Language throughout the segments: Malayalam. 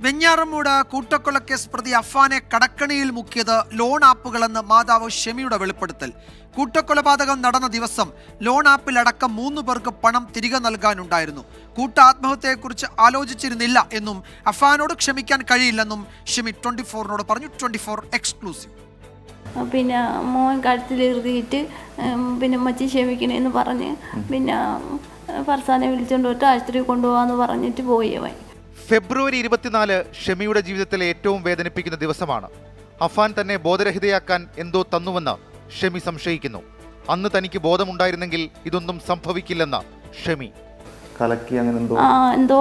വെഞ്ഞാറമൂട് കൂട്ടക്കൊലക്കേസ് പ്രതി അഫാനെ കടക്കണിയിൽ മുക്കിയത് ലോൺ ആപ്പുകളെന്ന് മാതാവ് ഷെമിയുടെ വെളിപ്പെടുത്തൽ. കൂട്ടക്കൊലപാതകം നടന്ന ദിവസം ലോൺ ആപ്പിലടക്കം 3 പേർക്ക് പണം തിരികെ നൽകാനുണ്ടായിരുന്നു. കൂട്ട ആത്മഹത്യയെക്കുറിച്ച് ആലോചിച്ചിരുന്നില്ല എന്നും അഫാനോട് ക്ഷമിക്കാൻ കഴിയില്ലെന്നും ഷെമി 24നോട് പറഞ്ഞു. 24 എക്സ്ക്ലൂസീവ്. പിന്നെ മോൻ കഴുത്തിലെറുതിയിട്ട് പിന്നെ മച്ചി ക്ഷമിക്കണേന്ന് പറഞ്ഞ് പിന്നെ ഫർസാനെ വിളിച്ചുകൊണ്ട് പോയിട്ട് ആശുപത്രി കൊണ്ടുപോകാന്ന് പറഞ്ഞിട്ട് പോയി അവൻ. ഫെബ്രുവരി 24 ഷെമിയുടെ ജീവിതത്തിലെ ഏറ്റവും വേദനിപ്പിക്കുന്ന ദിവസമാണ്. അഫാൻ തന്നെ ബോധരഹിതയാക്കാൻ എന്തോ തന്നുവെന്ന് ഷെമി സംശയിക്കുന്നു. അന്ന് തനിക്ക് ബോധമുണ്ടായിരുന്നെങ്കിൽ ഇതൊന്നും സംഭവിക്കില്ലെന്ന് ഷെമി. എന്തോ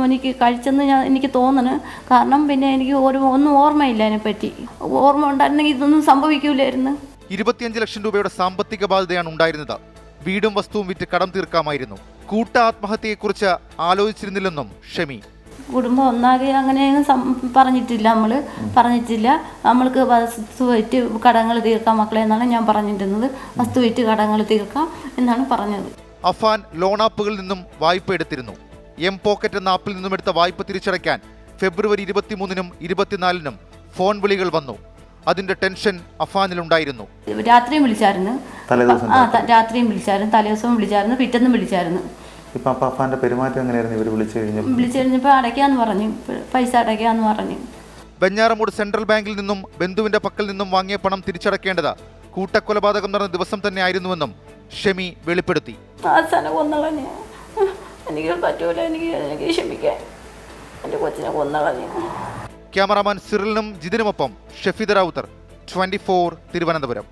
എനിക്ക് കഴിച്ചെന്ന് എനിക്ക് തോന്നുന്നു. കാരണം പിന്നെ എനിക്ക് ഒന്നും ഓർമ്മയില്ല അതിനെപ്പറ്റി. ഓർമ്മ ഉണ്ടായിരുന്നെങ്കിൽ ഇതൊന്നും സംഭവിക്കൂലായിരുന്നു. 25 ലക്ഷം രൂപയുടെ സാമ്പത്തിക ബാധ്യതയാണ് ഉണ്ടായിരുന്നത്. വീടും വസ്തുവും വിറ്റ് കടം തീർക്കാമായിരുന്നു. കൂട്ട ആത്മഹത്യയെക്കുറിച്ച് ആലോചിച്ചിരുന്നില്ലെന്നും ഷെമി. കുടുംബം ഒന്നാകെ അങ്ങനെയൊന്നും പറഞ്ഞിട്ടില്ല. നമ്മൾക്ക് വസ്തു വിറ്റ് കടങ്ങൾ തീർക്കാം മക്കളെ എന്നാണ് ഞാൻ പറഞ്ഞിരുന്നത്. വസ്തു വിറ്റ് കടങ്ങൾ തീർക്കാം എന്നാണ് പറഞ്ഞത്. അഫാൻ ലോൺ ആപ്പുകളിൽ നിന്നും വായ്പ എടുത്തിരുന്നു. എം പോക്കറ്റ് എന്ന ആപ്പിൽ നിന്നും എടുത്ത വായ്പ തിരിച്ചടയ്ക്കാൻ ഫെബ്രുവരി 23-നും 24-നും ഫോൺ വിളികൾ വന്നു. അതിന്റെ ടെൻഷൻ അഫാനിലുണ്ടായിരുന്നു. രാത്രിയും വിളിച്ചായിരുന്നു, തലേദിവസവും വിളിച്ചായിരുന്നു, പിറ്റേന്നും വിളിച്ചായിരുന്നു. വിളിച്ചു കഴിഞ്ഞപ്പോൾ അടയ്ക്കാന്ന് പറഞ്ഞു, പൈസ അടയ്ക്കാന്ന് പറഞ്ഞു. വെഞ്ഞാറമൂട് സെൻട്രൽ ബാങ്കിൽ നിന്നും ബന്ധുവിന്റെ പക്കൽ നിന്നും വാങ്ങിയ പണം തിരിച്ചടയ്ക്കേണ്ടത് കൂട്ടക്കൊലപാതകം നടന്ന ദിവസം തന്നെ ആയിരുന്നുവെന്നും ഷെമി വെളിപ്പെടുത്തി. എനിക്ക് പറ്റൂല, എനിക്ക് ക്ഷമിക്കാൻ. എൻ്റെ കൊച്ചിനെ കൊന്നളഞ്ഞു. ക്യാമറാമാൻ സിറിലിനും ജിതിനുമൊപ്പം ഷഫീദ് റാവുത്തർ, 24 തിരുവനന്തപുരം.